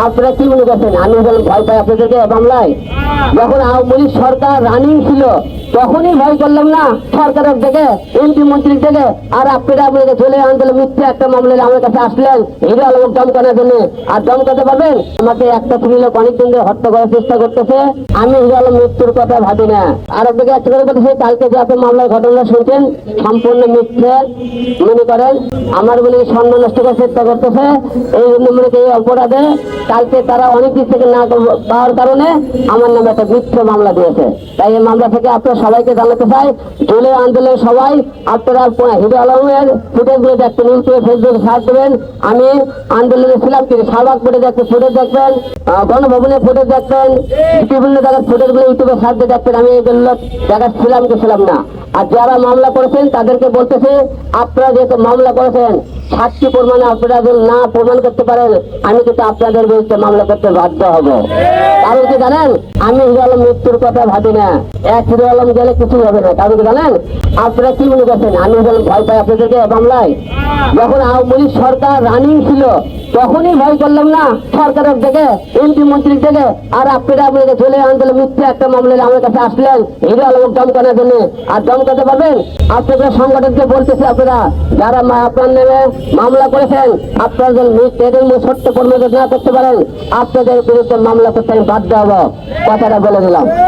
আপনারা কি মনে করছেন আমি যখন ভয় পাই আপনাদেরকে মামলায়? যখন আওয়ামী লীগ সরকার রানিং ছিল তখনই ভয় করলাম না সরকারের থেকে, এমপি মন্ত্রীর থেকে। আর আপনারা আপনাকে চলে আনতে মিথ্যে একটা মামলায় আমার কাছে আসলেন হিরো আলম দমকানোর জন্য। আর দমকাতে পারবেন? আমাকে একটা ছেলে লোক অনেকদিন ধরে হত্যা করার চেষ্টা করতেছে। আমি হিরো আলম মৃত্যুর কথা ভাবি না। আর আপনাকে একটা কথা বলতেছে, কালকে যে আপনি মামলার ঘটনা শুনছেন সম্পূর্ণ মিথ্যে মনে করেন। আমার বলে সম্মান নষ্ট করার চেষ্টা করতেছে। এই জন্য মনে করি এই অপরাধে কালকে তারা অনেক দিক থেকে না পাওয়ার কারণে আমার নামে একটা মিথ্যে মামলা দিয়েছে। তাই এই মামলা থেকে আপনারা সবাইকে জানাতে চাই, জেলে আন্দোলন সবাই আপনারা হিরো আলমের ফুটেজ গুলো দেখবেন, ইউটিউবে ফেসবুকে সার্চ দেবেন। আমি আন্দোলনে ছিলাম, কিন্তু শাহবাগ ফুটেজ দেখবেন, গণভবনের ফুটেজ দেখবেন, বিভিন্ন জায়গার ফুটেজ গুলো ইউটিউবে সার্চ দিয়ে দেখবেন। আমি এগুলো জায়গায় ছিলাম কি ছিলাম না। আর যারা মামলা করেছেন তাদেরকে বলতেছে, আপনারা যেহেতু মামলা করেছেন সাক্ষী প্রমাণে আপনারা যদি না প্রমাণ করতে পারেন আমি কিন্তু আপনাদের বিরুদ্ধে মামলা করতে বাধ্য হব। কারণ কি জানেন, আমি হিরো আলম মৃত্যুর কথা ভাবি না। এক হিরো আলম গেলে কিছুই হবে না। কারণ কি জানেন, আপনারা কি মনে করছেন আমি যখন ভয় পাই আপনাদেরকে মামলায়? যখন আওয়ামী লীগ সরকার রানিং ছিল তখনই ভয় করলাম না সরকারের থেকে, এমপি মন্ত্রীর থেকে। আর আপনারা আপনাকে চলে আনতে মিথ্যে একটা মামলায় আমার কাছে আসলেন হিরো আলম দমকানোর জন্য। আর দমকাতে পারবেন? আপনাদের সংগঠনকে বলতেছে, আপনারা যারা আপনার নেমে মামলা করেছেন আপনারা যদি এদের ছোট্ট কর্মযোগ না করতে পারেন আপনাদের বিরুদ্ধে মামলা করতে আমি বাধ্য হব। কথাটা বলে দিলাম।